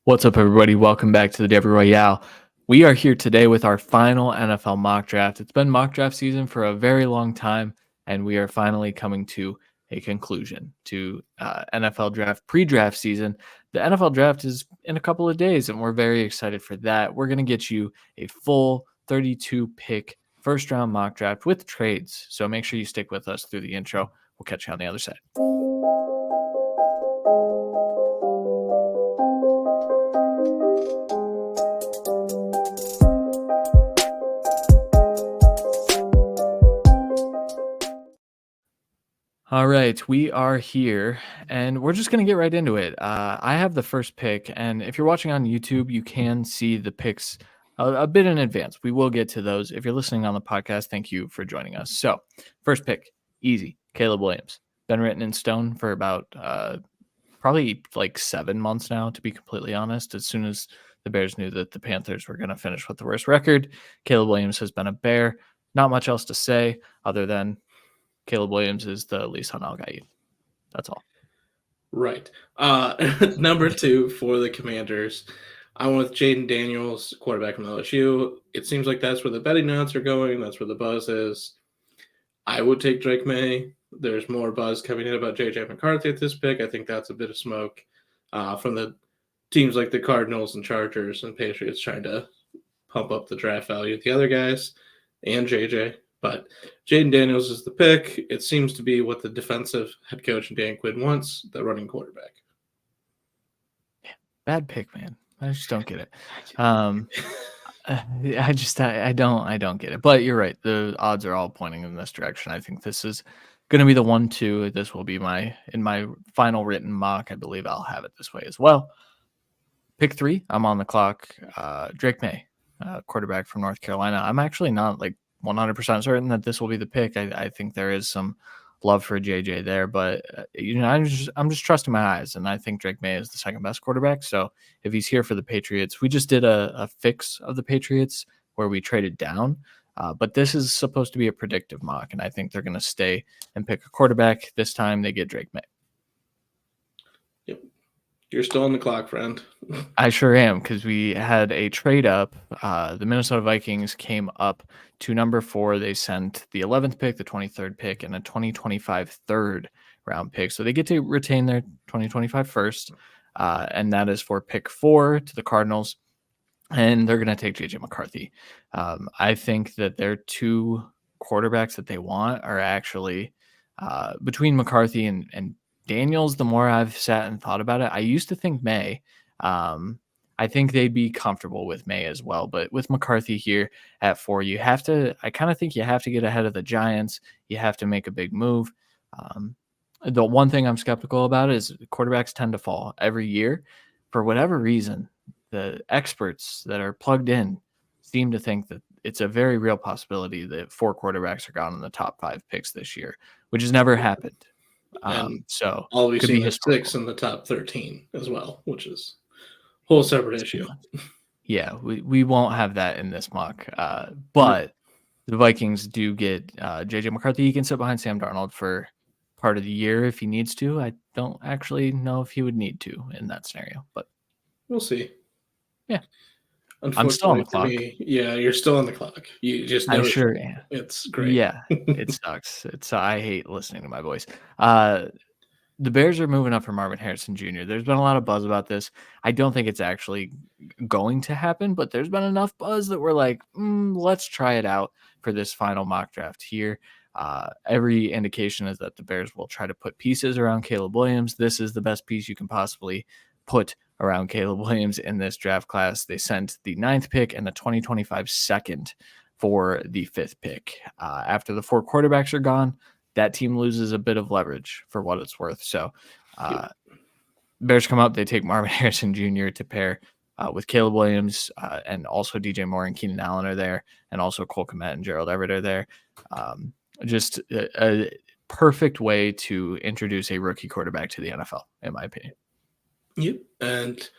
What's up, everybody? Welcome back to the Devy Royale. We are here today with our final NFL mock draft. It's been mock draft season for a very long time, and we are finally coming to a conclusion to NFL draft pre-draft season. The NFL draft is in a couple of days, and we're very excited for that. We're going to get you a full 32 pick first round mock draft with trades. So make sure you stick with us through the intro. We'll catch you on the other side. All right, we are here, and we're just going to get right into it. I have the first pick, and if you're watching on YouTube, you can see the picks a bit in advance. We will get to those. If you're listening on the podcast, thank you for joining us. So, first pick, easy, Caleb Williams. Been written in stone for about probably like 7 months now, to be completely honest. As soon as the Bears knew that the Panthers were going to finish with the worst record, Caleb Williams has been a Bear. Not much else to say other than Caleb Williams is the Lisan Al-Gaid. That's all. Right. Number 2 for the Commanders. I went with Jayden Daniels, quarterback from LSU. It seems like that's where the betting odds are going. That's where the buzz is. I would take Drake May. There's more buzz coming in about J.J. McCarthy at this pick. I think that's a bit of smoke from the teams like the Cardinals and Chargers and Patriots trying to pump up the draft value of the other guys and J.J. But Jayden Daniels is the pick. It seems to be what the defensive head coach Dan Quinn wants, the running quarterback. Bad pick, man. I just don't get it. I don't get it. But you're right. The odds are all pointing in this direction. I think this is going to be the 1-2. This will be in my final written mock. I believe I'll have it this way as well. Pick 3. I'm on the clock. Drake May, quarterback from North Carolina. I'm actually not like 100% certain that this will be the pick. I think there is some love for JJ there, but I'm just trusting my eyes, and I think Drake May is the second best quarterback. So if he's here for the Patriots, we just did a fix of the Patriots where we traded down, but this is supposed to be a predictive mock, and I think they're going to stay and pick a quarterback. This time they get Drake May. Yep. You're still on the clock, friend. I sure am, because we had a trade up. The Minnesota Vikings came up to number 4. They sent the 11th pick, the 23rd pick, and a 2025 third round pick. So they get to retain their 2025 first, and that is for pick 4 to the Cardinals. And they're going to take J.J. McCarthy. I think that their 2 quarterbacks that they want are actually between McCarthy and Daniels. The more I've sat and thought about it, I used to think May. I think they'd be comfortable with May as well. But with McCarthy here at 4, I kind of think you have to get ahead of the Giants. You have to make a big move. The one thing I'm skeptical about is quarterbacks tend to fall every year. For whatever reason, the experts that are plugged in seem to think that it's a very real possibility that 4 quarterbacks are gone in the top 5 picks this year, which has never happened. So all we've seen is 6 in the top 13 as well, which is a whole separate issue. Yeah, we won't have that in this mock. But the Vikings do get J.J. McCarthy. He can sit behind Sam Darnold for part of the year if he needs to. I don't actually know if he would need to in that scenario, but we'll see. Yeah. I'm still on the clock. Yeah, you're still on the clock. You just I sure am. It's great. Yeah, it sucks. I hate listening to my voice. The Bears are moving up for Marvin Harrison Jr. There's been a lot of buzz about this. I don't think it's actually going to happen, but there's been enough buzz that we're like, let's try it out for this final mock draft here. Every indication is that the Bears will try to put pieces around Caleb Williams. This is the best piece you can possibly put around Caleb Williams in this draft class. They sent the 9th pick and the 2025 second for the 5th pick. After the 4 quarterbacks are gone, that team loses a bit of leverage for what it's worth. So Bears come up, they take Marvin Harrison Jr. to pair with Caleb Williams, and also DJ Moore and Keenan Allen are there, and also Cole Kmet and Gerald Everett are there. Just a perfect way to introduce a rookie quarterback to the NFL, in my opinion. Yep, and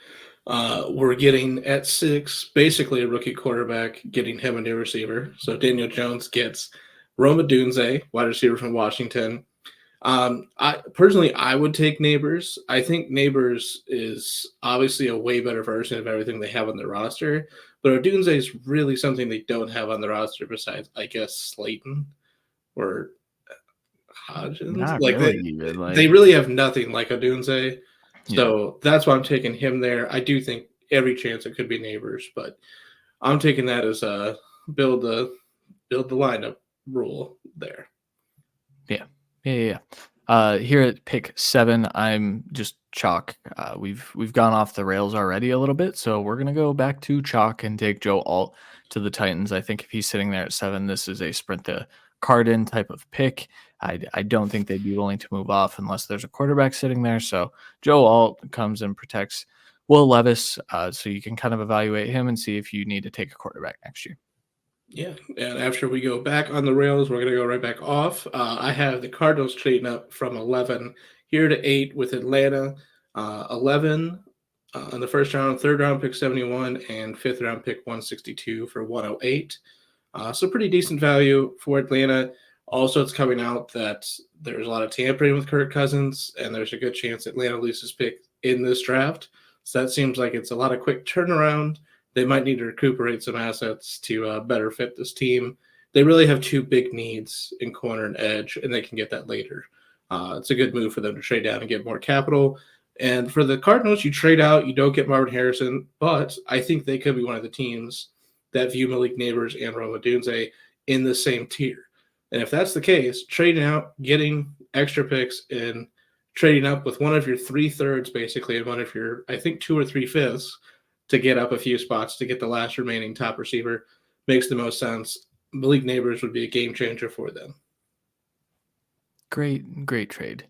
we're getting at 6, basically a rookie quarterback, getting him a new receiver. So Daniel Jones gets Rome Odunze, wide receiver from Washington. I would take Neighbors. I think Neighbors is obviously a way better version of everything they have on their roster, but Odunze is really something they don't have on the roster besides, I guess, Slayton or Hodgins. Not Like really even they like really have nothing like Odunze. yeah. So that's why I'm taking him there. I do think every chance it could be Neighbors, but I'm taking that as a build the build the lineup rule there. Yeah. Yeah. Here at pick 7, I'm just chalk. We've gone off the rails already a little bit, so we're gonna go back to chalk and take Joe Alt to the Titans. I think if he's sitting there at 7, this is a sprint the card in type of pick. I don't think they'd be willing to move off unless there's a quarterback sitting there. So Joe Alt comes and protects Will Levis, so you can kind of evaluate him and see if you need to take a quarterback next year. Yeah, and after we go back on the rails, we're going to go right back off. I have the Cardinals trading up from 11 here to 8 with Atlanta. 11 in the first round, third round pick 71, and fifth round pick 162 for 108. So pretty decent value for Atlanta. Also, it's coming out that there's a lot of tampering with Kirk Cousins, and there's a good chance Atlanta loses pick in this draft. So that seems like it's a lot of quick turnaround. They might need to recuperate some assets to better fit this team. They really have two big needs in corner and edge, and they can get that later. It's a good move for them to trade down and get more capital. And for the Cardinals, you trade out, you don't get Marvin Harrison, but I think they could be one of the teams that view Malik Neighbors and Rome Odunze in the same tier. And if that's the case, trading out, getting extra picks, and trading up with one of your 3/3 basically, and one of your, I think, 2 or 3/5 to get up a few spots to get the last remaining top receiver makes the most sense. Malik Neighbors would be a game changer for them. Great trade.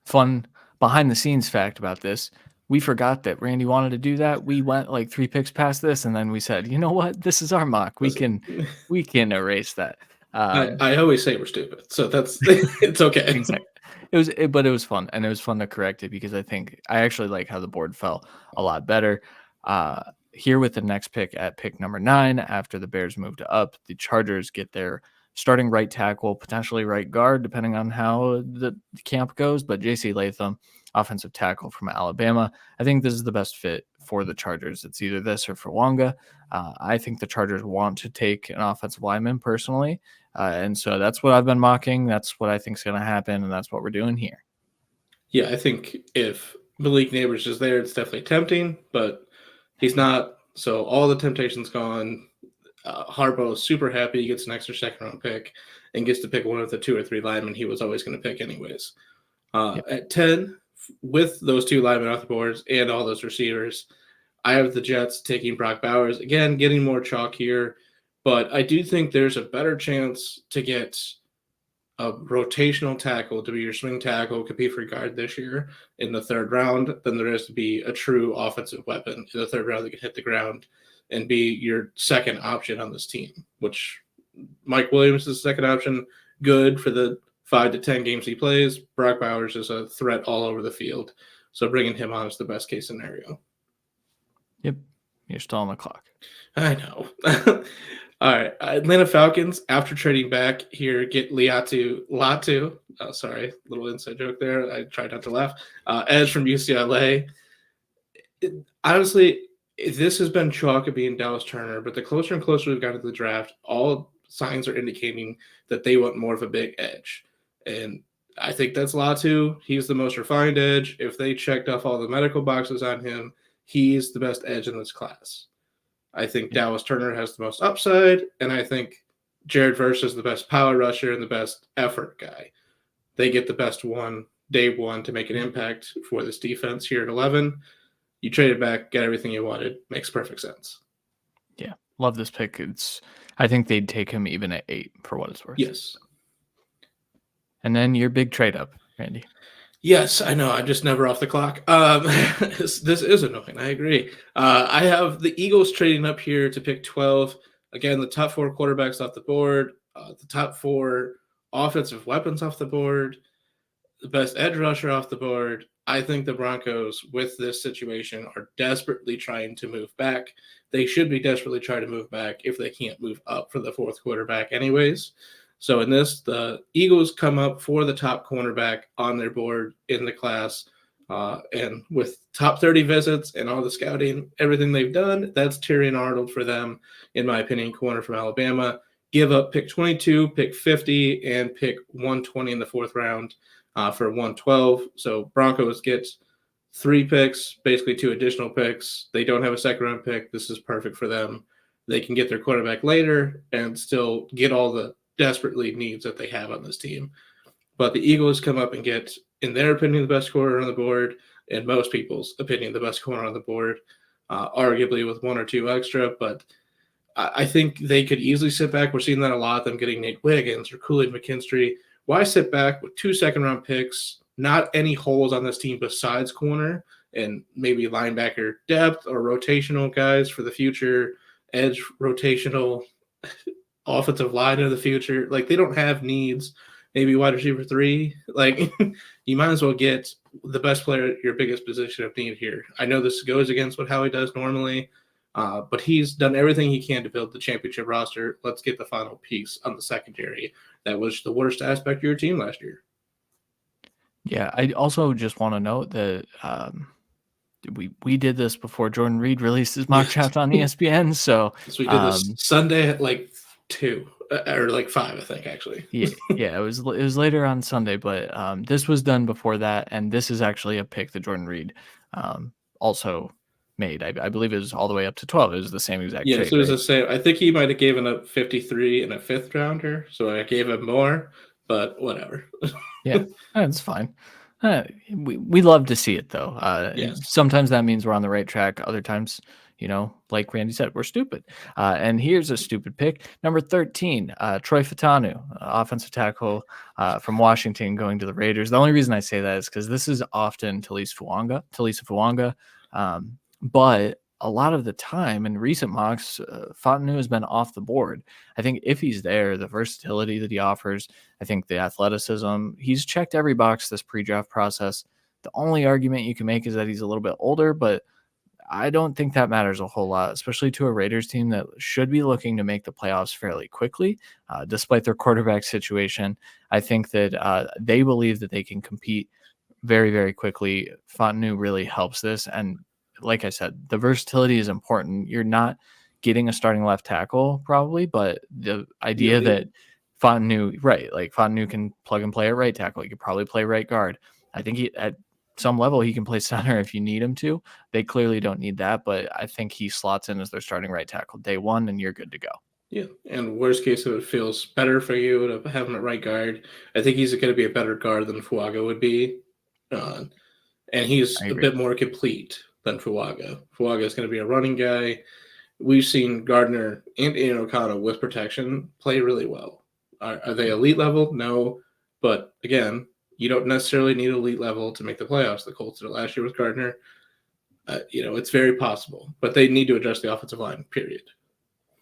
Fun behind the scenes fact about this. We forgot that Randy wanted to do that. We went like 3 picks past this, and then we said, you know what? This is our mock. We can erase that. I always say we're stupid, so that's it's okay. Exactly. But it was fun, and it was fun to correct it because I think I actually like how the board fell a lot better. Here with the next pick at pick number 9, after the Bears moved up, the Chargers get their starting right tackle, potentially right guard, depending on how the camp goes. But J.C. Latham, offensive tackle from Alabama, I think this is the best fit for the Chargers. It's either this or Fawanga. I think the Chargers want to take an offensive lineman personally. And so that's what I've been mocking. That's what I think is going to happen. And that's what we're doing here. Yeah, I think if Malik Neighbors is there, it's definitely tempting, but he's not. So all the temptation's gone. Harbaugh is super happy. He gets an extra second round pick and gets to pick one of the 2 or 3 linemen he was always going to pick anyways. At 10, with those 2 linemen off the boards and all those receivers, I have the Jets taking Brock Bowers. Again, getting more chalk here, but I do think there's a better chance to get a rotational tackle to be your swing tackle, compete for guard this year in the 3rd round than there is to be a true offensive weapon in the 3rd round that can hit the ground and be your second option on this team, which Mike Williams is the second option, good for the 5 to 10 games he plays. Brock Bowers is a threat all over the field. So bringing him on is the best case scenario. Yep. You're still on the clock. I know. All right. Atlanta Falcons, after trading back here, get Latu. Oh, sorry. Little inside joke there. I tried not to laugh. Edge from UCLA. Honestly, this has been chalk of being Dallas Turner, but the closer and closer we've gotten to the draft, all signs are indicating that they want more of a big edge. And I think that's Latu. He's the most refined edge. If they checked off all the medical boxes on him, he's the best edge in this class. I think Dallas Turner has the most upside, and I think Jared Verse is the best power rusher and the best effort guy. They get the best one, day one, to make an impact for this defense here at 11. You traded back, get everything you wanted. Makes perfect sense. Yeah. Love this pick. I think they'd take him even at 8 for what it's worth. Yes. And then your big trade up, Randy. Yes, I know. I'm just never off the clock. This is annoying. I agree. I have the Eagles trading up here to pick 12. Again, the top 4 quarterbacks off the board, the top 4 offensive weapons off the board, the best edge rusher off the board. I think the Broncos, with this situation, are desperately trying to move back. They should be desperately trying to move back if they can't move up for the 4th quarterback anyways. So in this, the Eagles come up for the top cornerback on their board in the class. And with top 30 visits and all the scouting, everything they've done, that's Tyrion Arnold for them, in my opinion, corner from Alabama. Give up pick 22, pick 50, and pick 120 in the fourth round for 112. So Broncos get 3 picks, basically 2 additional picks. They don't have a second round pick. This is perfect for them. They can get their quarterback later and still get all the desperately needs that they have on this team. But the Eagles come up and get, in their opinion, the best corner on the board, in most people's opinion, the best corner on the board, arguably with 1 or 2 extra. But I think they could easily sit back. We're seeing that a lot, them getting Nate Wiggins or Kool-Aid McKinstry. Why sit back with 2 second-round picks, not any holes on this team besides corner, and maybe linebacker depth or rotational guys for the future, edge rotational offensive line of the future. Like, they don't have needs. Maybe wide receiver 3. Like, you might as well get the best player at your biggest position of need here. I know this goes against what Howie does normally, but he's done everything he can to build the championship roster. Let's get the final piece on the secondary. That was the worst aspect of your team last year. Yeah, I also just want to note that we did this before Jordan Reed released his mock draft on ESPN. So we did this Sunday at like 2 or like 5, I think, actually. yeah, it was later on Sunday, but this was done before that, and this is actually a pick that Jordan Reed also made. I believe it was all the way up to 12. It was the same exact trade. Yes, it was the same. I think he might have given up 53 and a 5th rounder, so I gave him more, but whatever. Yeah, that's fine. We love to see it, though. Yes. Sometimes that means we're on the right track. Other times, like Randy said, we're stupid. And here's a stupid pick. Number 13, Troy Fautanu, offensive tackle from Washington, going to the Raiders. The only reason I say that is because this is often Talisa Fuanga. But a lot of the time in recent mocks, Fautanu has been off the board. I think if he's there, the versatility that he offers, I think the athleticism, he's checked every box this pre-draft process. The only argument you can make is that he's a little bit older, but I don't think that matters a whole lot, especially to a Raiders team that should be looking to make the playoffs fairly quickly, despite their quarterback situation. I think that they believe that they can compete very, very quickly. Fautanu really helps this, and like I said, the versatility is important. You're not getting a starting left tackle probably, but the idea that Fautanu can plug and play at right tackle. He could probably play right guard. I think at some level he can play center if you need him to. They clearly don't need that, but I think he slots in as their starting right tackle day one, and you're good to go. Yeah, and worst case, if it feels better for you to have him at right guard, I think he's going to be a better guard than Fuaga would be, and he's a bit more complete than Fuaga. Fuaga is going to be a running guy. We've seen Gardner and Aiden O'Connell with protection play really well. Are they elite level? No. But again, you don't necessarily need elite level to make the playoffs. The Colts did it last year with Gardner. It's very possible. But they need to address the offensive line, period.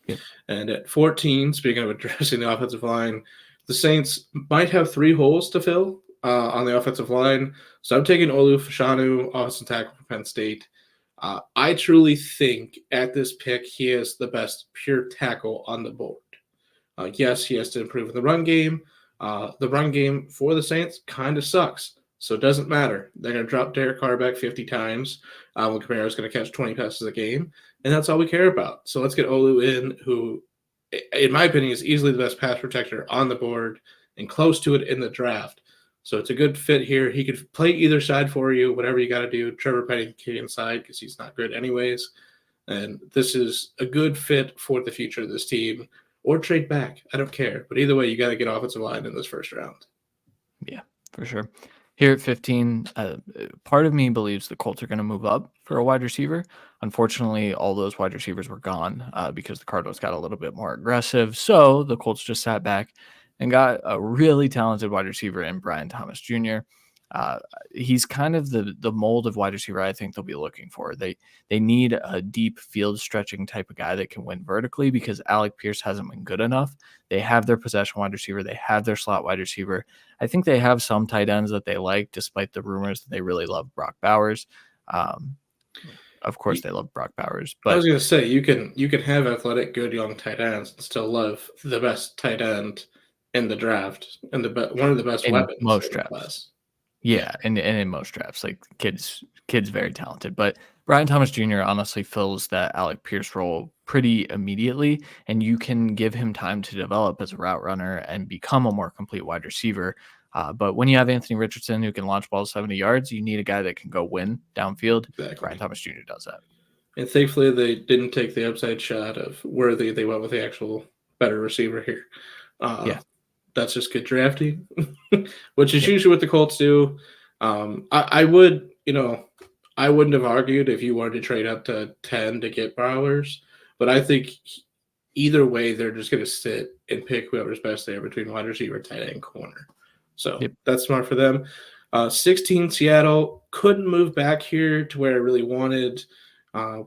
Yep. And at 14, speaking of addressing the offensive line, the Saints might have 3 holes to fill on the offensive line. So I'm taking Olu Fashanu, offensive tackle from Penn State. I truly think at this pick, he is the best pure tackle on the board. Yes, he has to improve in the run game. The run game for the Saints kind of sucks, so it doesn't matter. They're going to drop Derek Carr back 50 times when Kamara's going to catch 20 passes a game, and that's all we care about. So let's get Olu in, who, in my opinion, is easily the best pass protector on the board and close to it in the draft. So it's a good fit here. He could play either side for you, whatever you got to do. Trevor Penny can kick inside because he's not good anyways. And this is a good fit for the future of this team. Or trade back. I don't care. But either way, you got to get offensive line in this first round. Yeah, for sure. Here at 15, part of me believes the Colts are going to move up for a wide receiver. Unfortunately, all those wide receivers were gone because the Cardinals got a little bit more aggressive. So the Colts just sat back and got a really talented wide receiver in Brian Thomas Jr. He's kind of the mold of wide receiver I think they'll be looking for. They need a deep field stretching type of guy that can win vertically because Alec Pierce hasn't been good enough. They have their possession wide receiver. They have their slot wide receiver. I think they have some tight ends that they like, despite the rumors that they really love Brock Bowers. Of course, they love Brock Bowers. But I was going to say, you can have athletic, good young tight ends and still love the best tight end in the draft and one of the best in weapons most in the drafts. class. Yeah, and in most drafts, like kids very talented. But Brian Thomas Jr. honestly fills that Alec Pierce role pretty immediately, and you can give him time to develop as a route runner and become a more complete wide receiver. But when you have Anthony Richardson who can launch balls 70 yards, you need a guy that can go win downfield. Brian Exactly. Thomas Jr. does that. And thankfully, they didn't take the upside shot of Worthy. They went with the actual better receiver here. Uh, Yeah. that's just good drafting, which is Yep. usually what the Colts do. I would, I wouldn't have argued if you wanted to trade up to 10 to get Bowers, but I think either way, they're just going to sit and pick whoever's best there between wide receiver, tight end, corner. So Yep. that's smart for them. 16, Seattle couldn't move back here to where I really wanted.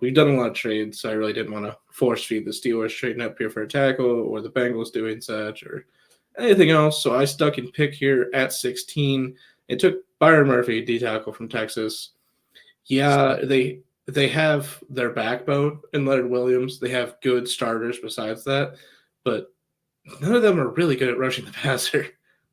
We've done a lot of trades, so I really didn't want to force feed the Steelers trading up here for a tackle or the Bengals doing such or anything else. So I stuck in pick here at 16. It took Byron Murphy, D tackle from Texas. Yeah, they have their backbone in Leonard Williams. They have good starters besides that, but none of them are really good at rushing the passer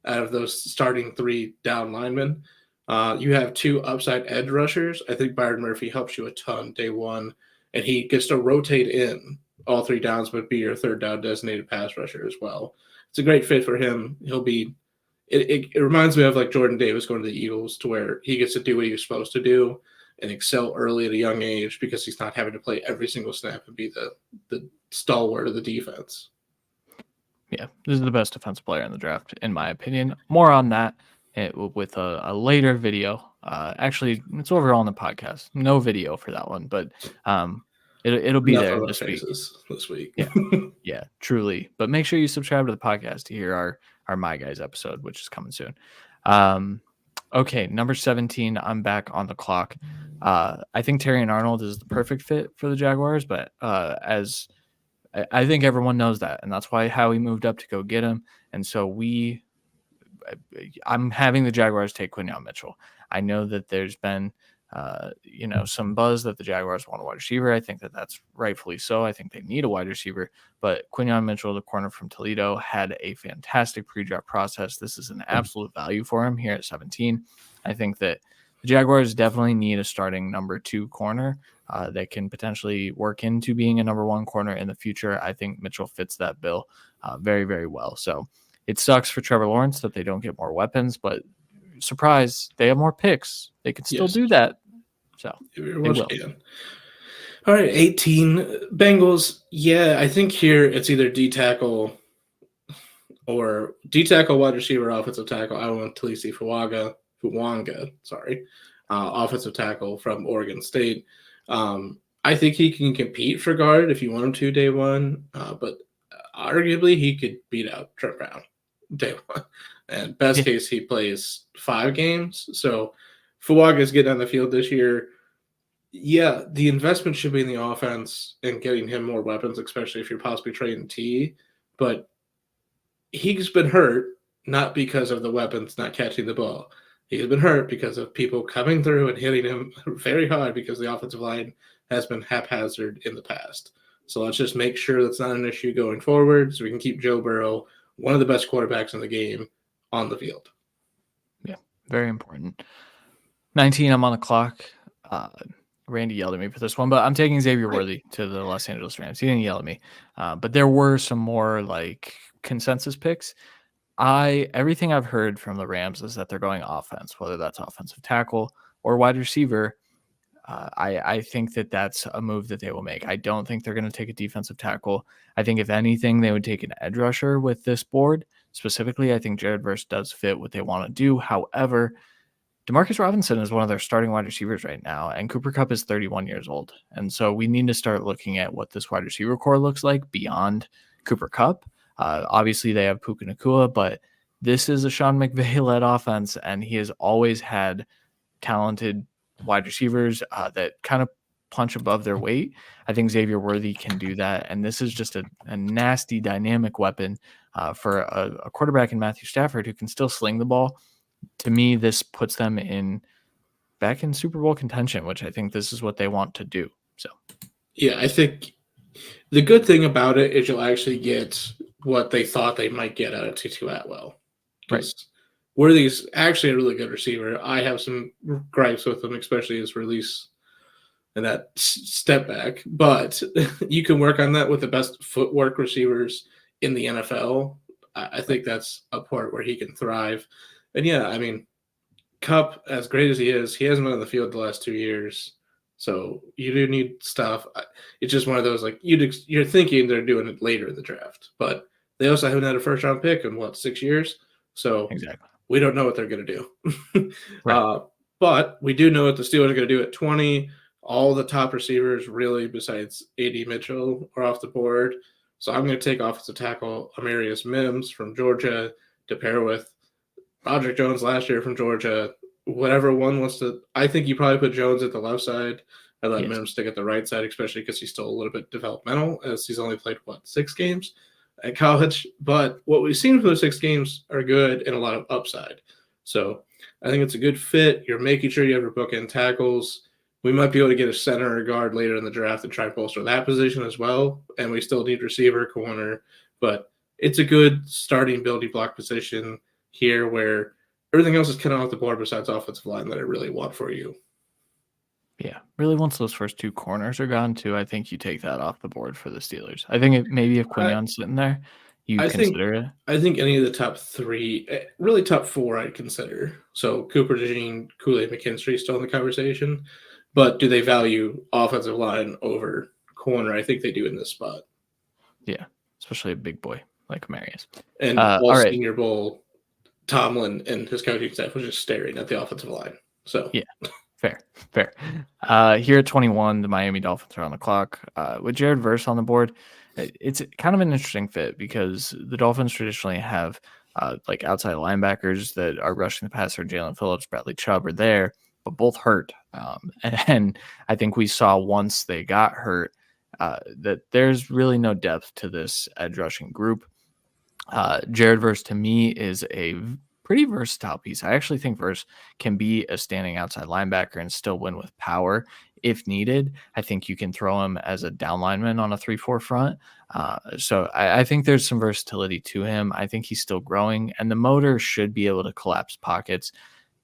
out of those starting three down linemen. You have two upside edge rushers. I think Byron Murphy helps you a ton day one, and he gets to rotate in all three downs, but be your third down designated pass rusher as well. It's a great fit for him. He'll be. It reminds me of like Jordan Davis going to the Eagles, to where he gets to do what he was supposed to do and excel early at a young age because he's not having to play every single snap and be the stalwart of the defense. Yeah, this is the best defensive player in the draft, in my opinion. More on that with a later video. Actually, it's overall on the podcast. No video for that one, but it'll be Enough there of our this week. faces this week. Yeah, yeah, truly. But make sure you subscribe to the podcast to hear our My Guys episode, which is coming soon. Okay, number 17. I'm back on the clock. I think Terrion Arnold is the perfect fit for the Jaguars, but as I think everyone knows that, and that's why Howie moved up to go get him. And so I'm having the Jaguars take Quinyon Mitchell. I know that there's been, some buzz that the Jaguars want a wide receiver. I think that that's rightfully so. I think they need a wide receiver, but Quinyon Mitchell, the corner from Toledo, had a fantastic pre-draft process. This is an absolute value for him here at 17. I think that the Jaguars definitely need a starting number 2 corner that can potentially work into being a number 1 corner in the future. I think Mitchell fits that bill very, very well. So it sucks for Trevor Lawrence that they don't get more weapons, but surprise, they have more picks. They can still do that. So they will. All right, 18 Bengals. Yeah, I think here it's either D tackle or D tackle, wide receiver, offensive tackle. I went Talisi Fuanga, offensive tackle from Oregon State. I think he can compete for guard if you want him to day one, but arguably he could beat out Trent Brown day one. And best case, he plays 5 games. So Fuaga is getting on the field this year. Yeah, the investment should be in the offense and getting him more weapons, especially if you're possibly trading T. But he's been hurt not because of the weapons not catching the ball. He's been hurt because of people coming through and hitting him very hard because the offensive line has been haphazard in the past. So let's just make sure that's not an issue going forward so we can keep Joe Burrow, one of the best quarterbacks in the game, on the field. Yeah, very important. 19, I'm on the clock. Randy yelled at me for this one, but I'm taking Xavier Worthy to the Los Angeles Rams. He didn't yell at me, but there were some more like consensus picks. Everything I've heard from the Rams is that they're going offense, whether that's offensive tackle or wide receiver. I think that that's a move that they will make. I don't think they're going to take a defensive tackle. I think if anything, they would take an edge rusher with this board. Specifically, I think Jared Verse does fit what they want to do. However, Demarcus Robinson is one of their starting wide receivers right now, and Cooper Kupp is 31 years old. And so we need to start looking at what this wide receiver core looks like beyond Cooper Kupp. Obviously, they have Puka Nacua, but this is a Sean McVay-led offense, and he has always had talented wide receivers that kind of punch above their weight. I think Xavier Worthy can do that, and this is just a nasty, dynamic weapon for a quarterback in Matthew Stafford who can still sling the ball. To me, this puts them back in Super Bowl contention, which I think this is what they want to do. So, yeah, I think the good thing about it is you'll actually get what they thought they might get out of Tutu Atwell. Right. Because Worthy's actually a really good receiver. I have some gripes with him, especially his release and that step back. But you can work on that with the best footwork receivers in the NFL. I think that's a part where he can thrive. And yeah, I mean, Kupp, as great as he is, he hasn't been on the field the last 2 years. So you do need stuff. It's just one of those like you're thinking they're doing it later in the draft, but they also haven't had a first round pick in what 6 years. So Exactly. we don't know what they're going to do. Right. But we do know what the Steelers are going to do at 20. All the top receivers, really, besides A.D. Mitchell, are off the board. So I'm going to take offensive tackle Amarius Mims from Georgia to pair with Roderick Jones last year from Georgia. Whatever one wants to, I think you probably put Jones at the left side and let Yes. Mims stick at the right side, especially because he's still a little bit developmental, as he's only played 6 games at college. But what we've seen from those 6 games are good and a lot of upside. So I think it's a good fit. You're making sure you have your bookend tackles. We might be able to get a center or guard later in the draft and try and bolster that position as well. And we still need receiver, corner, but it's a good starting building block position here where everything else is kind of off the board besides offensive line that I really want for you. Yeah, really. Once those first 2 corners are gone, too, I think you take that off the board for the Steelers. I think maybe if Quignon's sitting there, you I think consider it. I think any of the top 3, really top 4, I'd consider. So Cooper DeJean, Kool-Aid McKinstry still in the conversation, but do they value offensive line over corner? I think they do in this spot. Yeah, especially a big boy like Marius. And all right. Senior Bowl, Tomlin and his coaching staff was just staring at the offensive line. So yeah. Fair. Here at 21, the Miami Dolphins are on the clock. With Jared Verse on the board, it's kind of an interesting fit because the Dolphins traditionally have like outside linebackers that are rushing the passer. Jalen Phillips, Bradley Chubb are there, but both hurt. And I think we saw once they got hurt that there's really no depth to this edge rushing group. Jared Verse to me is a pretty versatile piece. I actually think Verse can be a standing outside linebacker and still win with power if needed. I think you can throw him as a down lineman on a 3-4 front. So I think there's some versatility to him. I think he's still growing, and the motor should be able to collapse pockets.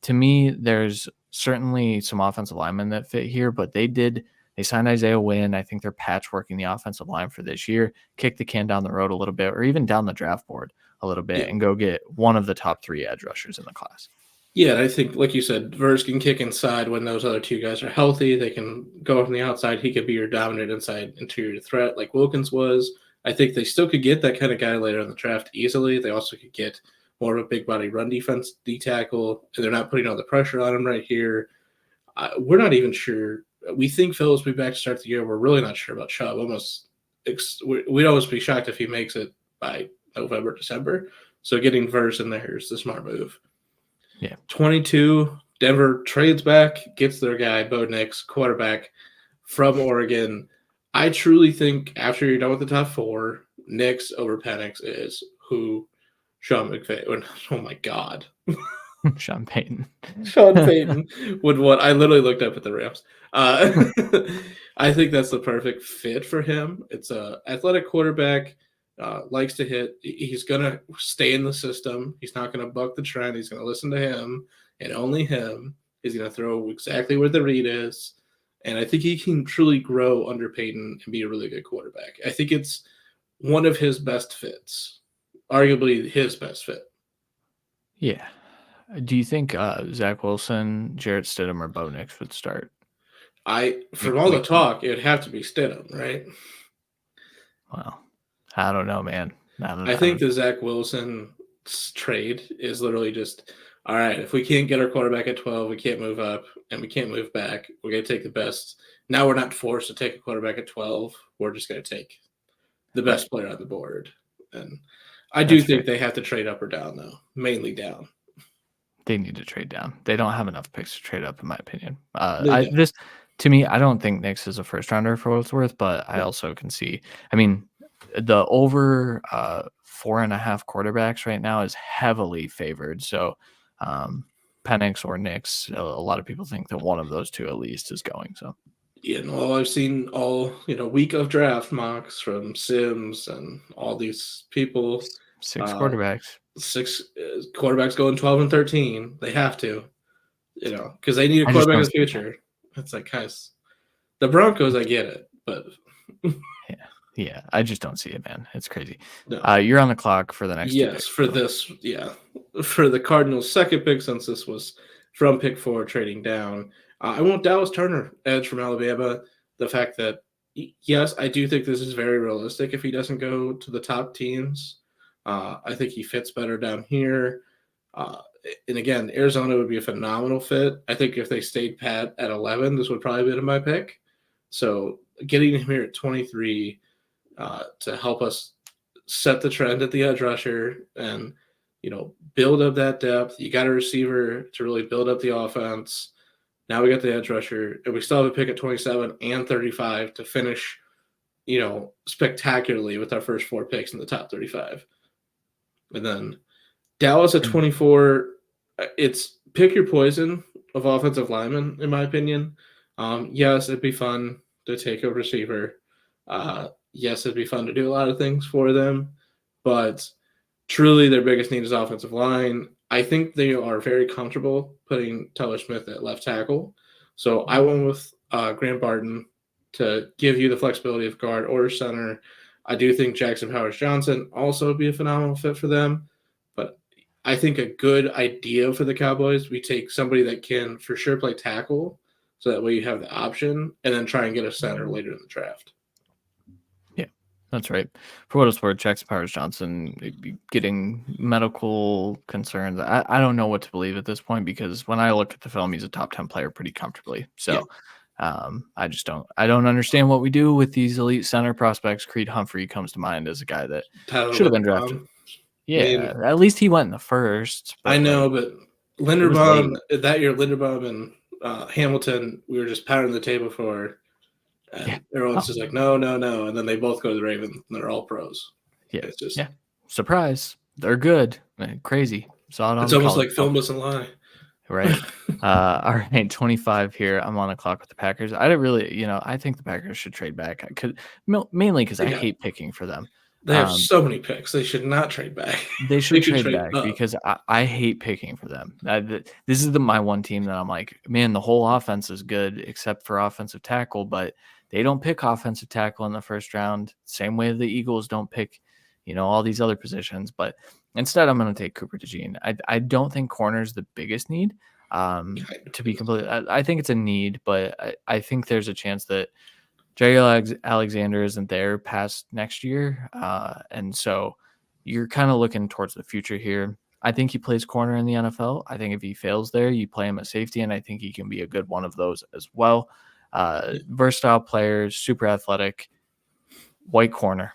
To me, there's certainly some offensive linemen that fit here, but they signed Isaiah Wynn. I think they're patchworking the offensive line for this year, kick the can down the road a little bit, or even down the draft board a little bit and go get one of the top 3 edge rushers in the class. Yeah, I think, like you said, Verse can kick inside when those other 2 guys are healthy. They can go from the outside. He could be your dominant inside interior threat like Wilkins was. I think they still could get that kind of guy later in the draft easily. They also could get more of a big body run defense D tackle, and they're not putting all the pressure on him right here. We're not even sure. We think Phillips will be back to start the year. We're really not sure about Chubb. We'd almost be shocked if he makes it by November, December. So getting Verse in there is the smart move. Yeah. 22, Denver trades back, gets their guy, Bo Nix, quarterback from Oregon. I truly think after you're done with the top 4, Nix over Penix is who Sean McVay, oh my God. Sean Payton. Sean Payton would want. I literally looked up at the Rams. I think that's the perfect fit for him. It's a athletic quarterback, likes to hit. He's going to stay in the system. He's not going to buck the trend. He's going to listen to him and only him. He's going to throw exactly where the read is. And I think he can truly grow under Payton and be a really good quarterback. I think it's one of his best fits, arguably his best fit. Yeah. Do you think Zach Wilson, Jarrett Stidham, or Bo Nix would start? From all the talk, it would have to be Stidham, right? Well, I don't know, man. I think the Zach Wilson trade is literally just, all right, if we can't get our quarterback at 12, we can't move up and we can't move back. We're going to take the best. Now we're not forced to take a quarterback at 12. We're just going to take the best player on the board. And I do think they have to trade up or down, though, mainly down. They need to trade down. They don't have enough picks to trade up, in my opinion. To me, I don't think Nix is a first rounder for what it's worth, but I also can see, I mean, the over 4.5 quarterbacks right now is heavily favored. So Penix or Nix, a lot of people think that one of those 2 at least is going. So Yeah, no, I've seen all week of draft mocks from Sims and all these people. Six Uh, quarterbacks. six quarterbacks going 12 and 13. They have to, because they need a I just quarterback in don't the see it, man. future. It's like, guys, the Broncos, I get it, but Yeah. Yeah. I just don't see it, man. It's crazy. no. You're on the clock for the next two Yes, picks, for by the way. this, yeah, for the Cardinals' second pick, since this was from pick four trading down, I want Dallas Turner, edge from Alabama. The fact that, yes, I do think this is very realistic if he doesn't go to the top teams. I think he fits better down here. Uh, and again, Arizona would be a phenomenal fit. I think if they stayed pat at 11, this would probably have been my pick. So getting him here at 23 to help us set the trend at the edge rusher and build up that depth. You got a receiver to really build up the offense. Now we got the edge rusher, and we still have a pick at 27 and 35 to finish, spectacularly with our first four picks in the top 35. And then Dallas at And 24, it's pick your poison of offensive linemen, in my opinion. Yes, it'd be fun to take a receiver. Yes, it'd be fun to do a lot of things for them, but truly their biggest need is offensive line. I think they are very comfortable putting Tyler Smith at left tackle. So I went with Grant Barton to give you the flexibility of guard or center. I do think Jackson Powers Johnson also would be a phenomenal fit for them. But I think a good idea for the Cowboys, we take somebody that can for sure play tackle, so that way you have the option, and then try and get a center later in the draft. yeah, that's right. For what it's worth, Jackson Powers Johnson getting medical concerns. I don't know what to believe at this point because when I look at the film, he's a top 10 player pretty comfortably. Yeah, So I don't understand what we do with these elite center prospects. Creed Humphrey comes to mind as a guy that Tyler should have been drafted. Linderbaum. I Yeah, mean, at least he went in the first, I but know, like but it was late. Linderbaum that year, Linderbaum and Hamilton, we were just pounding the table for, Yeah. and everyone's Oh, just like, no, no, no, and then they both go to the Ravens, and they're all pros. yeah. It's just, Yeah. Surprise. They're good. Man, crazy. Saw it on it's the almost college like film. film doesn't lie. Right. All right, 25 here. I'm on the clock with the Packers. I don't really, I think the Packers should trade back. Mainly because I Yeah, hate picking for them. they have Um, so many picks. They should not trade back. they They should should trade trade back up. because I hate picking for them. This is my one team that I'm like, man, the whole offense is good except for offensive tackle, but they don't pick offensive tackle in the first round. Same way the Eagles don't pick, all these other positions. But instead, I'm going to take Cooper DeJean. I don't think corner is the biggest need. Kind of To be is. completely, I think it's a need, but I think there's a chance that Jerry Alexander isn't there past next year. And so you're kind of looking towards the future here. I think he plays corner in the NFL. I think if he fails there, you play him at safety, and I think he can be a good one of those as well. Yeah. Versatile players, super athletic, white corner,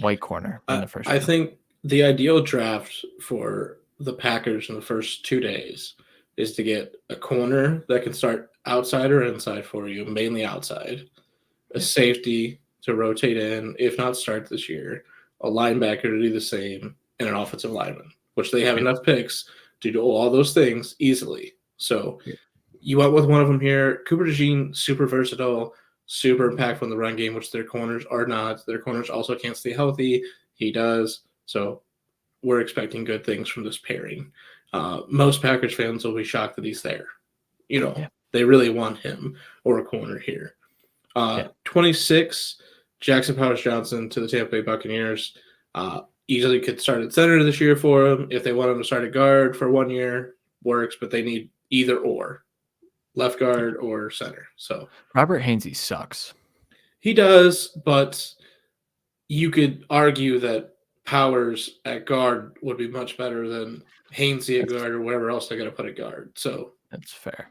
white corner in the first I round. think the ideal draft for the Packers in the first 2 days is to get a corner that can start outside or inside for you, mainly outside, a Yeah. safety to rotate in, if not start this year, a linebacker to do the same, and an offensive lineman, which they have Yeah. enough picks to do all those things easily. So Yeah. you went with one of them here. Cooper DeJean, super versatile, super impactful in the run game, which their corners are not. Their corners also can't stay healthy. He does. So we're expecting good things from this pairing. Most Packers fans will be shocked that he's there. Yeah. They really want him or a corner here. Yeah. 26, Jackson Powers Johnson to the Tampa Bay Buccaneers. Easily could start at center this year for him. If they want him to start at guard for 1 year, works, but they need either or, left guard or center. So Robert Hainsey sucks. he does, but you could argue that Powers at guard would be much better than Hainsey at That's guard or wherever else they're going to put at guard. So that's fair.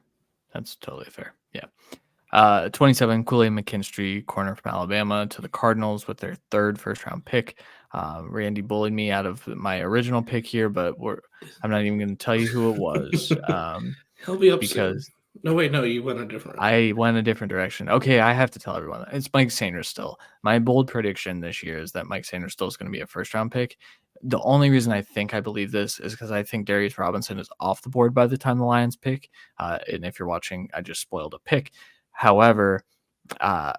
That's totally fair. Yeah. 27, Kool-Aid McKinstry, corner from Alabama, to the Cardinals with their third first-round pick. Randy bullied me out of my original pick here, but I'm not even going to tell you who it was he'll be up soon. because No, wait, no, you went a different. I went a different direction. Okay, I have to tell everyone. It's Mike Sanders still. My bold prediction this year is that Mike Sanders still is going to be a first-round pick. The only reason I think I believe this is because I think Darius Robinson is off the board by the time the Lions pick. And if you're watching, I just spoiled a pick. However, Uh,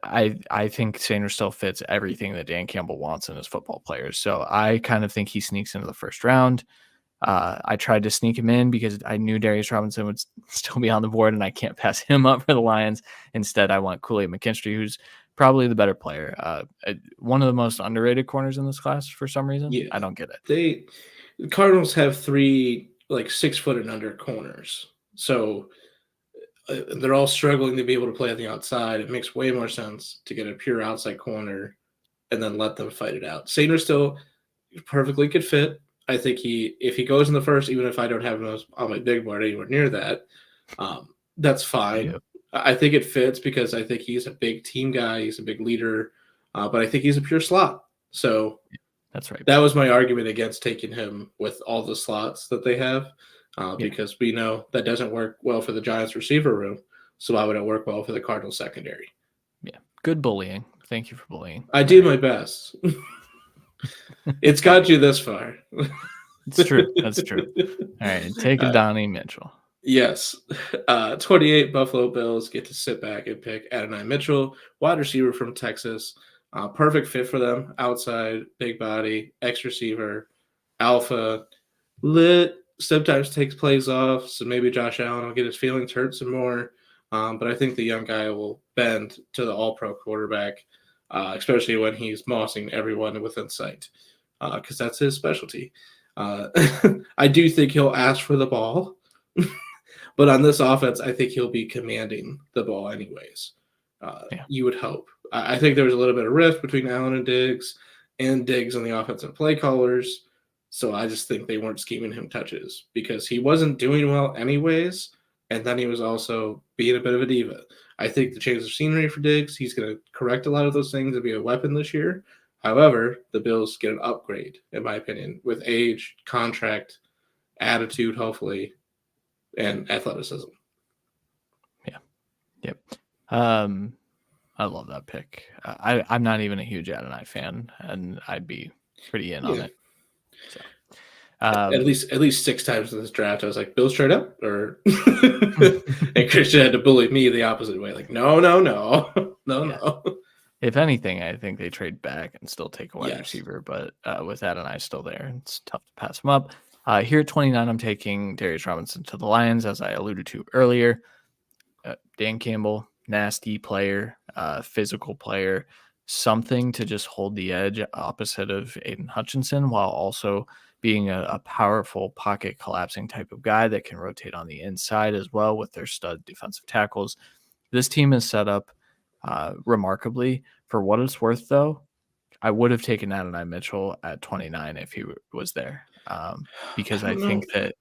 I think Sanders still fits everything that Dan Campbell wants in his football players. So I kind of think he sneaks into the first round. I tried to sneak him in because I knew Darius Robinson would still be on the board, and I can't pass him up for the Lions. Instead, I want Kool-Aid McKinstry, who's probably the better player. One of the most underrated corners in this class for some reason. Yeah, I don't get it. The Cardinals have 3 like 6 foot and under corners, so they're all struggling to be able to play on the outside. It makes way more sense to get a pure outside corner and then let them fight it out. Sanders still perfectly could fit. I think if he goes in the first, even if I don't have him on my big board anywhere near that, that's fine. I think it fits because I think he's a big team guy. He's a big leader, but I think he's a pure slot. So that's right. That was my argument against taking him with all the slots that they have, because we know that doesn't work well for the Giants receiver room. So why would it work well for the Cardinals secondary? Yeah, good bullying. Thank you for bullying. I do my best. It's got you this far. It's true. That's true. All right, take Donnie Mitchell. Yes. 28 Buffalo Bills get to sit back and pick Adonai Mitchell, wide receiver from Texas. Perfect fit for them. Outside, big body, X receiver, alpha, lit, sometimes takes plays off. So maybe Josh Allen will get his feelings hurt some more. But I think the young guy will bend to the all-pro quarterback, especially when he's mossing everyone within sight, because that's his specialty. I do think he'll ask for the ball. But on this offense, I think he'll be commanding the ball anyways. You would hope. I think there was a little bit of rift between Allen and Diggs on the offensive play callers. So I just think they weren't scheming him touches because he wasn't doing well anyways. And then he was also being a bit of a diva. I think the change of scenery for Diggs, he's going to correct a lot of those things and be a weapon this year. However, the Bills get an upgrade, in my opinion, with age, contract, attitude, hopefully, and athleticism. Yeah. Yep. I love that pick. I'm not even a huge Adonai fan, and I'd be pretty in on it. So, at least 6 times in this draft, I was like, Bills trade up, or and Christian had to bully me the opposite way, like, no. If anything, I think they trade back and still take a wide receiver, but with Adonai still there, it's tough to pass him up. Here at 29, I'm taking Darius Robinson to the Lions, as I alluded to earlier. Dan Campbell, nasty player, physical player, something to just hold the edge opposite of Aiden Hutchinson, while also being a powerful pocket collapsing type of guy that can rotate on the inside as well with their stud defensive tackles. This team is set up remarkably. For what it's worth, though, I would have taken Adonai Mitchell at 29 if he was there, because I think that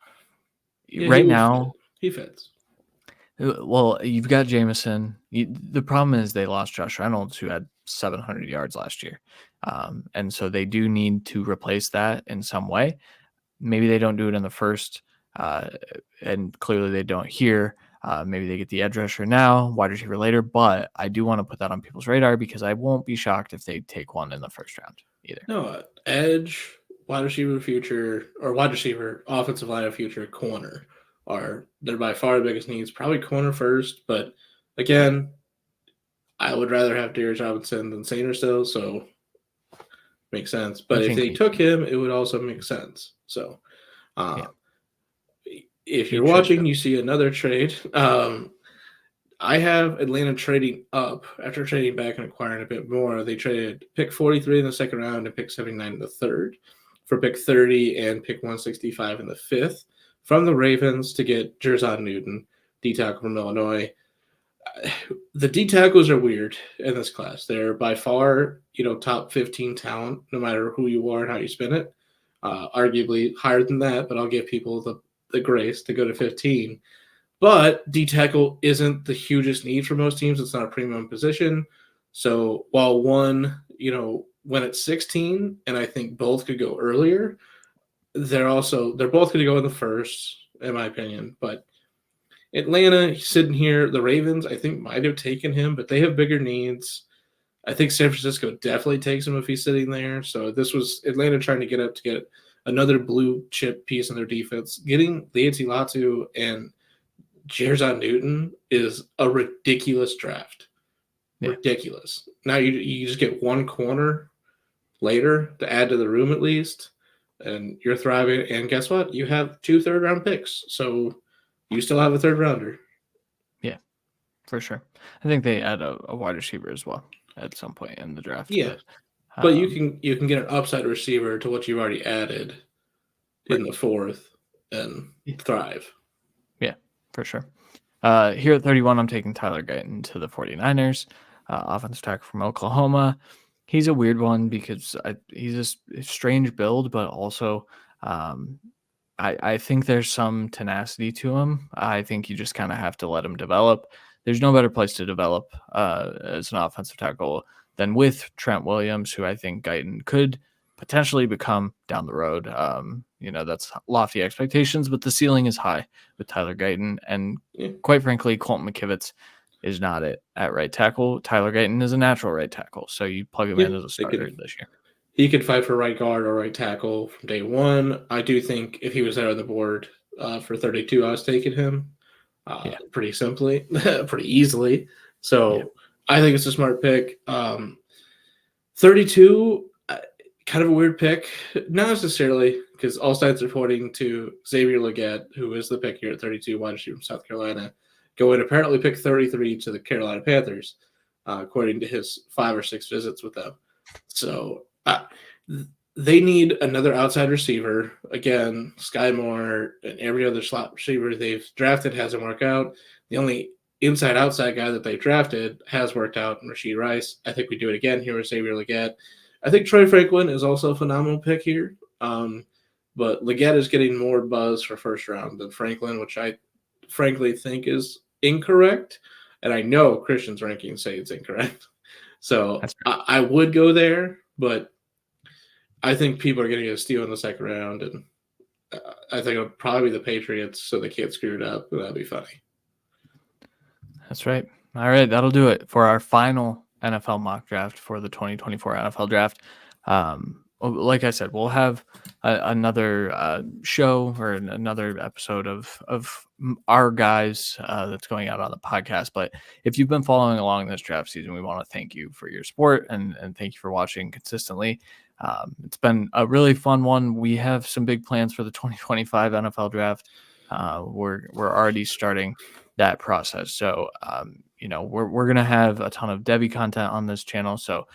right now he fits. Well, you've got Jameson. The problem is they lost Josh Reynolds, who had 700 yards last year. And so they do need to replace that in some way. Maybe they don't do it in the first, and clearly they don't here. Maybe they get the edge rusher now, wide receiver later. But I do want to put that on people's radar because I won't be shocked if they take one in the first round either. No, edge, wide receiver future, or wide receiver, offensive line of future, corner. They're by far the biggest needs, probably corner first, but again, I would rather have Darius Robinson than Sanders still, so makes sense. But if they took him, it would also make sense. So if you're watching, you see another trade. I have Atlanta trading up after trading back and acquiring a bit more. They traded pick 43 in the second round and pick 79 in the third for pick 30 and pick 165 in the fifth. From the Ravens to get Jerzon Newton, D tackle from Illinois. The D tackles are weird in this class. They're by far, top 15 talent, no matter who you are and how you spin it. Arguably higher than that, but I'll give people the grace to go to 15. But D tackle isn't the hugest need for most teams. It's not a premium position. So while one, went at 16, and I think both could go earlier, they're both going to go in the first, in my opinion. But Atlanta sitting here, the Ravens, I think might have taken him, but they have bigger needs. I think San Francisco definitely takes him if he's sitting there. So this was Atlanta trying to get up to get another blue chip piece in their defense. Getting Leite Latu and Jerzon Newton is a ridiculous draft Yeah. Ridiculous. Now you just get one corner later to add to the room at least, and you're thriving. And guess what? You have 2 third-round picks, so you still have a third rounder. Yeah, for sure. I think they add a wide receiver as well at some point in the draft. Yeah, But but you can get an upside receiver to what you've already added in right. the fourth and Yeah, thrive. yeah, for sure. Here at 31, I'm taking Tyler Guyton to the 49ers, offensive tackle from Oklahoma. He's a weird one because he's a strange build, but also um, I think there's some tenacity to him. I think you just kind of have to let him develop. There's no better place to develop as an offensive tackle than with Trent Williams, who I think Guyton could potentially become down the road. That's lofty expectations, but the ceiling is high with Tyler Guyton. And Yeah, quite frankly, Colton McKivitz is not it at right tackle. Tyler Guyton is a natural right tackle. So you plug him yeah, in as a they starter could. this year. He could fight for right guard or right tackle from day one. I do think if he was there on the board for 32, I was taking him Yeah. pretty simply, pretty easily. Yeah. So I think it's a smart pick. 32, kind of a weird pick, not necessarily because all signs are pointing to Xavier Legette, who is the pick here at 32, wide receiver from South Carolina, going apparently pick 33 to the Carolina Panthers, according to his 5 or 6 visits with them. So they need another outside receiver. Again, Sky Moore and every other slot receiver they've drafted hasn't worked out. The only inside-outside guy that they drafted has worked out in Rashee Rice. I think we do it again here with Xavier Legette. I think Troy Franklin is also a phenomenal pick here. But Legette is getting more buzz for first round than Franklin, which I frankly think is incorrect. And I know Christian's rankings say it's incorrect. So That's right. I would go there, but I think people are going to get a steal in the second round. And I think it'll probably be the Patriots so they can't screw it up. That'd be funny. That's right. All right, that'll do it for our final NFL mock draft for the 2024 NFL draft. Like I said, we'll have another show or another episode of our guys that's going out on the podcast. But if you've been following along this draft season, we want to thank you for your support and thank you for watching consistently. It's been a really fun one. We have some big plans for the 2025 NFL draft. We're already starting that process. So, we're going to have a ton of Debbie content on this channel. So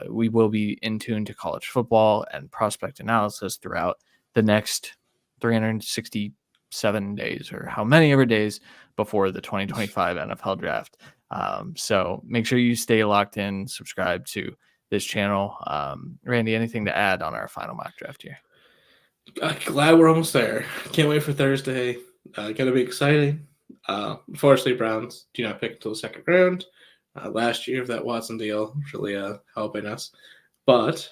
we will be in tune to college football and prospect analysis throughout the next 367 days or how many ever days before the 2025 NFL draft. So make sure you stay locked in, subscribe to this channel. Randy, anything to add on our final mock draft here? Glad we're almost there. Can't wait for Thursday. Gonna be exciting. Unfortunately, Browns do not pick until the second round. Last year, that Watson deal really helping us. But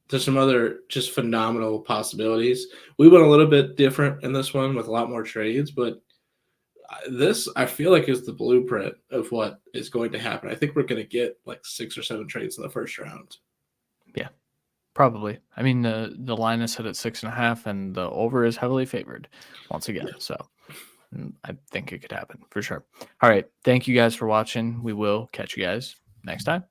there's some other just phenomenal possibilities. We went a little bit different in this one with a lot more trades, but this I feel like is the blueprint of what is going to happen. I think we're going to get like 6 or 7 trades in the first round. Yeah, probably. I mean, the line is set at 6.5, and the over is heavily favored once again. Yeah. So I think it could happen for sure. All right. Thank you guys for watching. We will catch you guys next time.